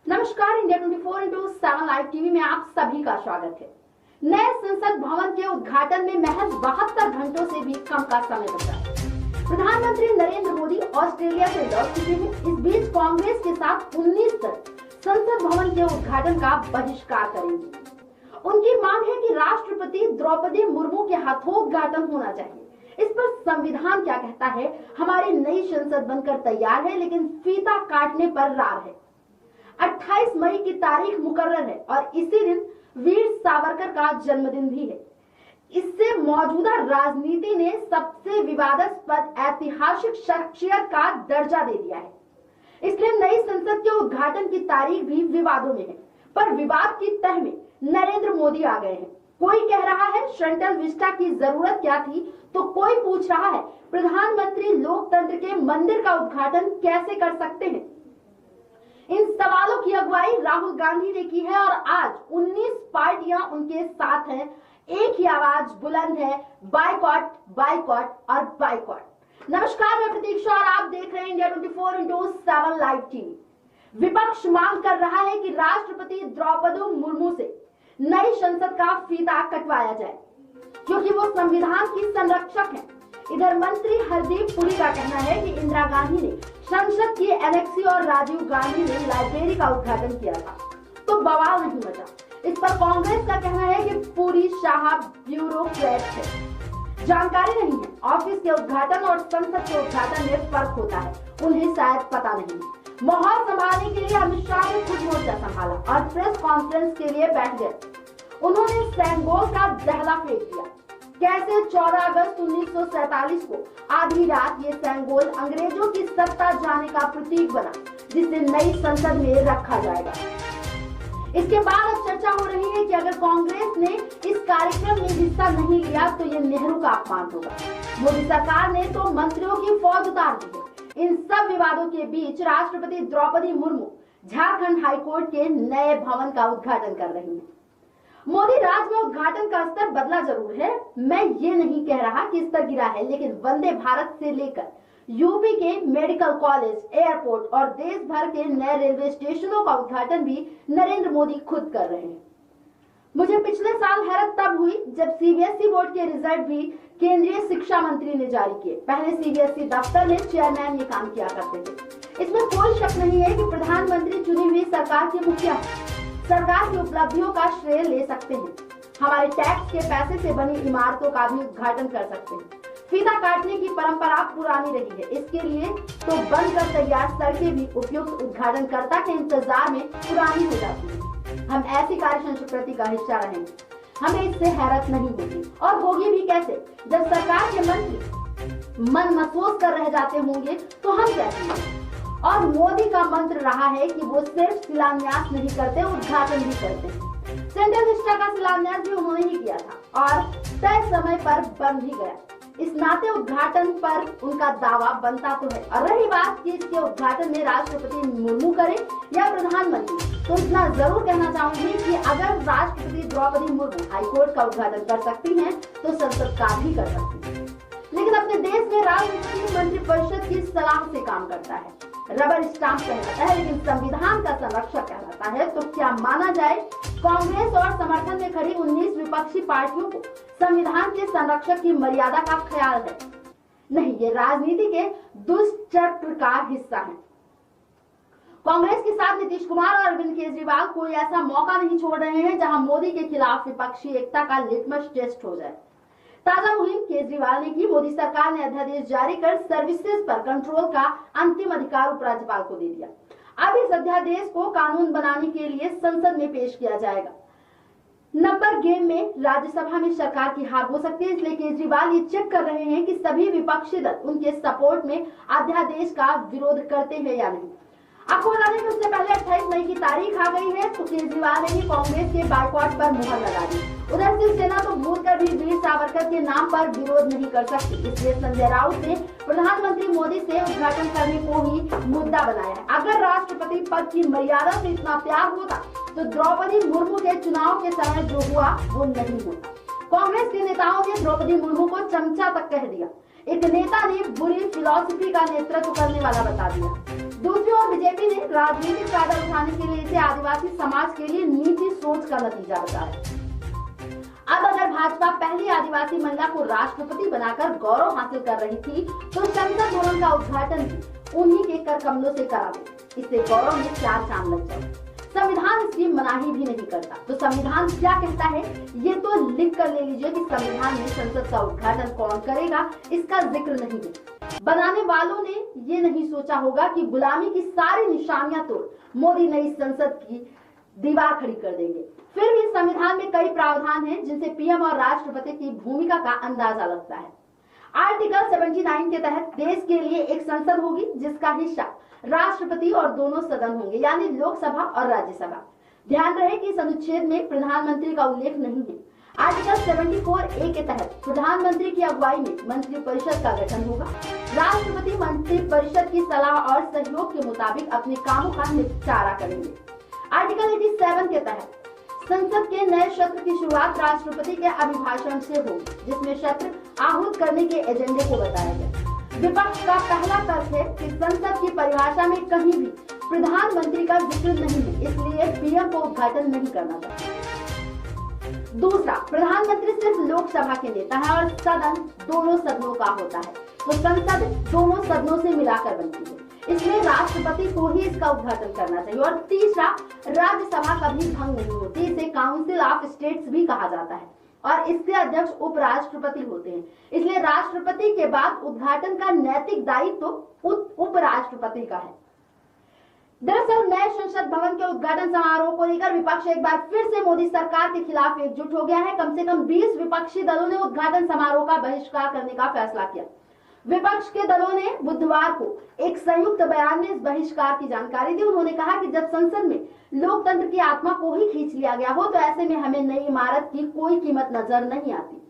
नमस्कार, India 24/7 live TV में आप सभी का स्वागत है। नए संसद भवन के उद्घाटन में महज 72 घंटों से भी कम का समय बचा है। प्रधानमंत्री नरेंद्र मोदी ऑस्ट्रेलिया से लौट चुके हैं। इस बीच कांग्रेस के साथ 19 दल संसद भवन के उद्घाटन का बहिष्कार करेंगे। उनकी मांग है कि राष्ट्रपति द्रौपदी मुर्मू के हाथों उद्घाटन होना चाहिए। इस पर संविधान क्या कहता है? हमारी नई संसद बनकर तैयार है, लेकिन फीता काटने पर रार है। 28 मई की तारीख मुकर्रर है और इसी दिन वीर सावरकर का जन्मदिन भी है। इससे मौजूदा राजनीति ने सबसे विवादास्पद ऐतिहासिक शख्सियत का दर्जा दे दिया है। इसलिए नई संसद के उद्घाटन की तारीख भी विवादों में है। पर विवाद की तह में नरेंद्र मोदी आ गए हैं। कोई कह रहा है सेंट्रल विस्टा की जरूरत क्या थी, तो कोई पूछ रहा है प्रधानमंत्री लोकतंत्र के मंदिर का उद्घाटन कैसे कर सकते हैं। इन सवालों की अगुवाई राहुल गांधी ने की है और आज 19 पार्टियां उनके साथ हैं। एक ही आवाज बुलंद है, बाइकॉट, बाइकॉट और बाइकॉट। नमस्कार, मैं प्रतीक्षा और आप देख रहे हैं इंडिया 24/7 लाइव टीवी। विपक्ष मांग कर रहा है कि राष्ट्रपति द्रौपदी मुर्मू से नई संसद का फीता कटवाया जाए, क्योंकि वो संविधान की संरक्षक है। इधर मंत्री हरदीप पुरी का कहना है कि इंदिरा गांधी ने संसद की एनेक्सी और राजीव गांधी ने लाइब्रेरी का उद्घाटन किया था, तो बवाल नहीं मचा। इस पर कांग्रेस का कहना है कि पुरी शाह ब्यूरोक्रेट है, जानकारी नहीं है। ऑफिस के उद्घाटन और संसद के उद्घाटन में फर्क होता है, उन्हें शायद पता नहीं। माहौल संभालने के लिए अमित शाह ने खुद मोर्चा संभाला और प्रेस कॉन्फ्रेंस के लिए बैठ गए। उन्होंने सेंगोल का दहला फेंक दिया। कैसे 14 अगस्त 1947 को आधी रात ये सेंगोल अंग्रेजों की सत्ता जाने का प्रतीक बना, जिसे नई संसद में रखा जाएगा। इसके बाद अब चर्चा हो रही है कि अगर कांग्रेस ने इस कार्यक्रम में हिस्सा नहीं लिया तो ये नेहरू का अपमान होगा। मोदी सरकार ने तो मंत्रियों की फौज उतार दी है। इन सब विवादों के बीच राष्ट्रपति द्रौपदी मुर्मू झारखंड हाईकोर्ट के नए भवन का उद्घाटन कर रही है। मोदी राज में उद्घाटन का स्तर बदला जरूर है, मैं ये नहीं कह रहा कि स्तर गिरा है, लेकिन वंदे भारत से लेकर यूपी के मेडिकल कॉलेज, एयरपोर्ट और देश भर के नए रेलवे स्टेशनों का उद्घाटन भी नरेंद्र मोदी खुद कर रहे हैं। मुझे पिछले साल हैरत तब हुई जब सीबीएसई बोर्ड के रिजल्ट भी केंद्रीय शिक्षा मंत्री ने जारी किए। पहले सीबीएसई दफ्तर में चेयरमैन ये काम किया करते थे। इसमें कोई शक नहीं है कि प्रधानमंत्री चुनी हुई सरकार के मुखिया हैं। सरकार की उपलब्धियों का श्रेय ले सकते हैं। हमारे टैक्स के पैसे से बनी इमारतों का भी उद्घाटन कर सकते हैं। फीता काटने की परंपरा पुरानी रही है, इसके लिए तो बनकर तैयार सड़कें भी उपयुक्त उद्घाटनकर्ता के इंतजार में पुरानी हो जाती है। हम ऐसी कार्य संस्कृति का हिस्सा रहेंगे, हमें इससे हैरत नहीं होगी। और होगी भी कैसे, जब सरकार के मंत्री मन महसूस कर रह जाते होंगे तो हम क्या करेंगे। और मोदी का मंत्र रहा है कि वो सिर्फ शिलान्यास नहीं करते, उद्घाटन भी करते हैं। सेंट्रल विस्टा का शिलान्यास भी उन्होंने ही किया था और तय समय पर बन भी गया। इस नाते उद्घाटन पर उनका दावा बनता तो है। और रही बात कि इसके उद्घाटन में राष्ट्रपति मुर्मू करे या प्रधानमंत्री, तो इतना जरूर कहना चाहूंगी कि अगर राष्ट्रपति द्रौपदी मुर्मू हाईकोर्ट का उद्घाटन कर सकती हैं, तो संसद का भी कर सकती हैं। लेकिन अपने देश में राष्ट्रपति मंत्रिपरिषद की सलाह से काम करता है, रबर स्टाम्प कहलाता है, लेकिन संविधान का संरक्षक कहलाता है। तो क्या माना जाए, कांग्रेस और समर्थन में खड़ी 19 विपक्षी पार्टियों को संविधान के संरक्षक की मर्यादा का ख्याल है? नहीं, ये राजनीति के दुष्चक्र का हिस्सा है। कांग्रेस के साथ नीतीश कुमार और अरविंद केजरीवाल कोई ऐसा मौका नहीं छोड़ रहे हैं जहां मोदी के खिलाफ विपक्षी एकता का लिटमस टेस्ट हो जाए। ताजा मुहिम केजरीवाल ने की। मोदी सरकार ने अध्यादेश जारी कर सर्विसेज पर कंट्रोल का अंतिम अधिकार उपराज्यपाल को दे दिया। अब इस अध्यादेश को कानून बनाने के लिए संसद में पेश किया जाएगा। नंबर गेम में राज्यसभा में सरकार की हार हो सकती है, इसलिए केजरीवाल ये चेक कर रहे हैं कि सभी विपक्षी दल उनके सपोर्ट में अध्यादेश का विरोध करते हैं या नहीं। आपको बता दें कि उससे पहले 28 मई की तारीख आ गई है, तो केजरीवाल ने कांग्रेस के बाइकॉट पर मुहर लगा दी। उधर शिवसेना तो भूल कर भी वीर सावरकर के नाम पर विरोध नहीं कर सकती, इसलिए संजय राउत ने प्रधानमंत्री मोदी से उद्घाटन करने को ही मुद्दा बनाया है। अगर राष्ट्रपति पद की मर्यादा से इतना प्यार होता तो द्रौपदी मुर्मू के चुनाव के समय जो हुआ वो नहीं होता। कांग्रेस के नेताओं ने द्रौपदी मुर्मू को चमचा तक कह दिया। एक नेता ने बुरी फिलॉसफी का नेतृत्व करने वाला बता दिया। दूसरी ओर बीजेपी ने राजनीतिक फायदा उठाने के लिए इसे आदिवासी समाज के लिए नीची सोच का नतीजा बताया। अब अगर भाजपा पहली आदिवासी महिला को राष्ट्रपति बनाकर गौरव हासिल कर रही थी, तो संसद भवन का उद्घाटन भी उन्हीं के कर कमलों से करा दे। इससे गौरव में 4 चांद लग जाए। संविधान इसकी मनाही भी नहीं करता, तो संविधान क्या कहता है ये तो लिख कर ले लीजिए कि संविधान में संसद का उद्घाटन कौन करेगा इसका जिक्र नहीं है। बनाने वालों ने ये नहीं सोचा होगा कि गुलामी की सारी निशानियां तोड़ मोदी नई संसद की दीवार खड़ी कर देंगे। फिर भी संविधान में कई प्रावधान हैं जिनसे पीएम और राष्ट्रपति की भूमिका का अंदाजा लगता है। आर्टिकल 79 के तहत देश के लिए एक संसद होगी जिसका हिस्सा राष्ट्रपति और दोनों सदन होंगे, यानी लोकसभा और राज्यसभा। ध्यान रहे कि इस अनुच्छेद में प्रधानमंत्री का उल्लेख नहीं है। आर्टिकल 74A के तहत प्रधानमंत्री की अगुवाई में मंत्रिपरिषद का गठन होगा। राष्ट्रपति मंत्रिपरिषद की सलाह और सहयोग के मुताबिक अपने कामों का निपटारा करेंगे। आर्टिकल 87 के तहत संसद के नए सत्र की शुरुआत राष्ट्रपति के अभिभाषण से होगी, जिसमें सत्र आहूत करने के एजेंडे को बताया गया। विपक्ष का पहला तर्क है कि संसद की परिभाषा में कहीं भी प्रधानमंत्री का जिक्र नहीं है, इसलिए पीएम को उद्घाटन नहीं करना चाहिए। दूसरा, प्रधानमंत्री सिर्फ लोकसभा के नेता है और सदन दोनों सदनों का होता है, तो संसद दोनों सदनों से मिलाकर बनती है, इसलिए राष्ट्रपति को ही इसका उद्घाटन करना चाहिए। और तीसरा, राज्यसभा कभी भंग नहीं होती, इसे काउंसिल ऑफ स्टेट्स भी कहा जाता है और इसके अध्यक्ष उपराष्ट्रपति होते हैं, इसलिए राष्ट्रपति के बाद उद्घाटन का नैतिक दायित्व तो उपराष्ट्रपति का है। दरअसल नए संसद भवन के उद्घाटन समारोह को लेकर विपक्ष एक बार फिर से मोदी सरकार के खिलाफ एकजुट हो गया है। कम से कम 20 विपक्षी दलों ने उद्घाटन समारोह का बहिष्कार करने का फैसला किया। विपक्ष के दलों ने बुधवार को एक संयुक्त बयान में इस बहिष्कार की जानकारी दी। उन्होंने कहा कि जब संसद में लोकतंत्र की आत्मा को ही खींच लिया गया हो, तो ऐसे में हमें नई इमारत की कोई कीमत नजर नहीं आती।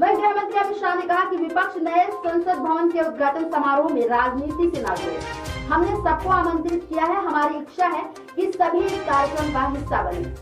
वहीं गृह मंत्री अमित शाह ने कहा कि विपक्ष नए संसद भवन के उद्घाटन समारोह में राजनीति से ना जुड़े। हमने सबको आमंत्रित किया है, हमारी इच्छा है कि सभी इस कार्यक्रम का हिस्सा बने।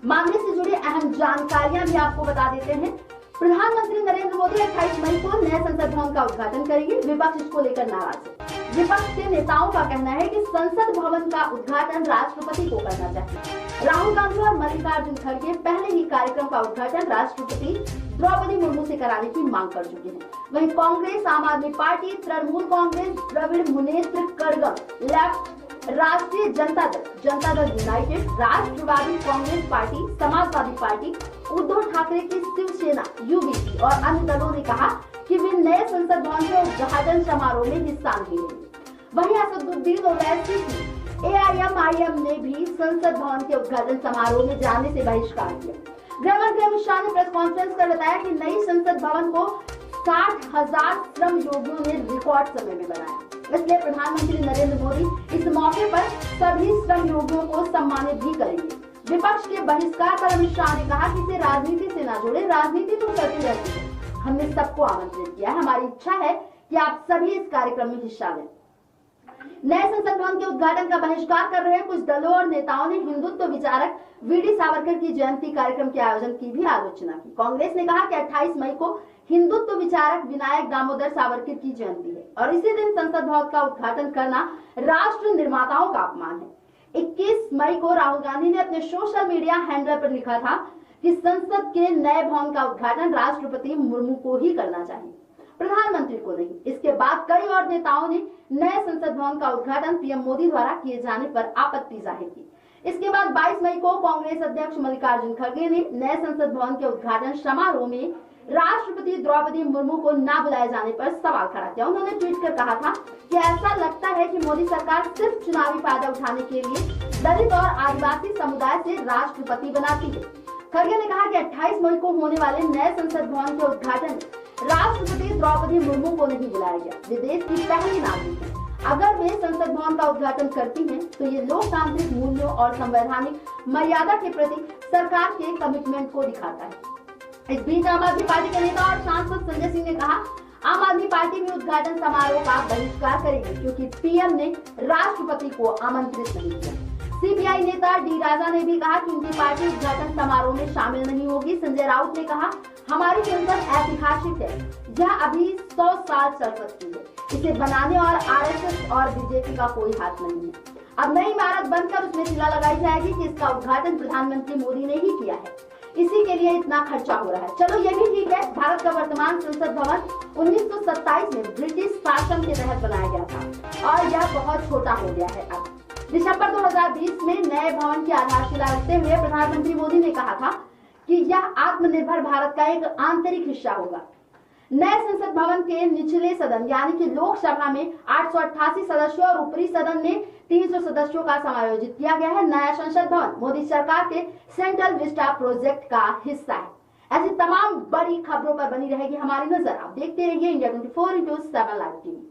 मामले से जुड़ी अहम जानकारियां भी आपको बता देते हैं। प्रधानमंत्री नरेंद्र मोदी 28 मई को नए संसद भवन का उद्घाटन करेंगे। विपक्ष इसको लेकर नाराज है। विपक्ष के नेताओं का कहना है कि संसद भवन का उद्घाटन राष्ट्रपति को करना चाहिए। राहुल गांधी और मल्लिकार्जुन खड़गे पहले ही कार्यक्रम का उद्घाटन राष्ट्रपति द्रौपदी मुर्मू से कराने की मांग कर चुके हैं। वहीं कांग्रेस, आम आदमी पार्टी, तृणमूल कांग्रेस, द्रविड़ मुनेत्र कड़गम, लेफ्ट, राष्ट्रीय जनता दल यूनाइटेड, राष्ट्रवादी कांग्रेस पार्टी, समाजवादी पार्टी, उद्धव ठाकरे की शिवसेना, यूबीपी और अन्य दलों ने कहा कि वे नए संसद भवन के उद्घाटन समारोह में हिस्सा नहीं लेंगे। वहीं असदुद्दीन ओवैसी की एआईएमआईएम ने भी संसद भवन के उद्घाटन समारोह में जाने से बहिष्कार किया। गृह मंत्री अमित शाह ने प्रेस कॉन्फ्रेंस कर बताया कि नई संसद भवन को 60,000 श्रम योगियों ने रिकॉर्ड समय में बनाया, इसलिए प्रधानमंत्री नरेंद्र मोदी इस मौके पर सभी श्रम योगियों को सम्मानित भी करेंगे। विपक्ष के बहिष्कार पर अमित शाह ने कहा कि इसे राजनीति से न जोड़े, राजनीति तो चलती रहती है, हमने सबको आमंत्रित किया है, हमारी इच्छा है कि आप सभी इस कार्यक्रम में हिस्सा लें। नए संसद भवन के उद्घाटन का बहिष्कार कर रहे कुछ दलों और नेताओं ने हिंदुत्व विचारक वीडी सावरकर की जयंती कार्यक्रम के आयोजन की भी आलोचना की। कांग्रेस ने कहा कि 28 मई को हिंदुत्व विचारक विनायक दामोदर सावरकर की जयंती है और इसी दिन संसद भवन का उद्घाटन करना राष्ट्र निर्माताओं का अपमान है। 21 मई को राहुल गांधी ने अपने सोशल मीडिया हैंडल पर लिखा था कि संसद के नए भवन का उद्घाटन राष्ट्रपति मुर्मू को ही करना चाहिए, प्रधानमंत्री को नहीं। इसके बाद कई और नेताओं ने नए संसद भवन का उद्घाटन पीएम मोदी द्वारा किए जाने पर आपत्ति जाहिर की। इसके बाद 22 मई को कांग्रेस अध्यक्ष मल्लिकार्जुन खड़गे ने नए संसद भवन के उद्घाटन समारोह में राष्ट्रपति द्रौपदी मुर्मू को न बुलाए जाने पर सवाल खड़ा किया। उन्होंने ट्वीट कर कहा था कि ऐसा लगता है कि मोदी सरकार सिर्फ चुनावी फायदा उठाने के लिए दलित और आदिवासी समुदाय से राष्ट्रपति बनाती है। खड़गे ने कहा कि 28 मई को होने वाले नए संसद भवन के उद्घाटन राष्ट्रपति द्रौपदी मुर्मू को नहीं बुलाया गया। वे देश की पहली नागरिक है। अगर वे संसद भवन का उद्घाटन करती हैं, तो ये लोकतांत्रिक मूल्यों और संवैधानिक मर्यादा के प्रति सरकार के कमिटमेंट को दिखाता है। इस बीच आम आदमी पार्टी के नेता और सांसद संजय सिंह ने कहा, आम आदमी पार्टी भी उद्घाटन समारोह का बहिष्कार करेगी क्योंकि पीएम ने राष्ट्रपति को आमंत्रित नहीं किया। सीपीआई नेता नेता डी राजा ने भी कहा कि उनकी पार्टी उद्घाटन समारोह में शामिल नहीं होगी। संजय राउत ने कहा, हमारी संसद ऐतिहासिक है, यह अभी 100 साल चल सकती है, इसे बनाने और आरएसएस और बीजेपी का कोई हाथ नहीं है। अब नई इमारत बनकर उसमें शिला लगाई जाएगी कि इसका उद्घाटन प्रधानमंत्री मोदी ने ही किया है, इसी के लिए इतना खर्चा हो रहा है। चलो ये भी ठीक है, भारत का वर्तमान संसद भवन 1927 में ब्रिटिश शासन के तहत बनाया गया था और यह बहुत छोटा हो गया है। अब दिसंबर 2020 में नए भवन की आधारशिला रखते हुए प्रधानमंत्री मोदी ने कहा था कि यह आत्मनिर्भर भारत का एक आंतरिक हिस्सा होगा। नए संसद भवन के निचले सदन यानी कि लोकसभा में 888 सदस्यों और ऊपरी सदन में 300 सदस्यों का समायोजित किया गया है। नया संसद भवन मोदी सरकार के सेंट्रल विस्टा प्रोजेक्ट का हिस्सा है। ऐसी तमाम बड़ी खबरों पर बनी रहेगी हमारी नजर। आप देखते रहिए इंडिया 24/7 लाइव टीवी।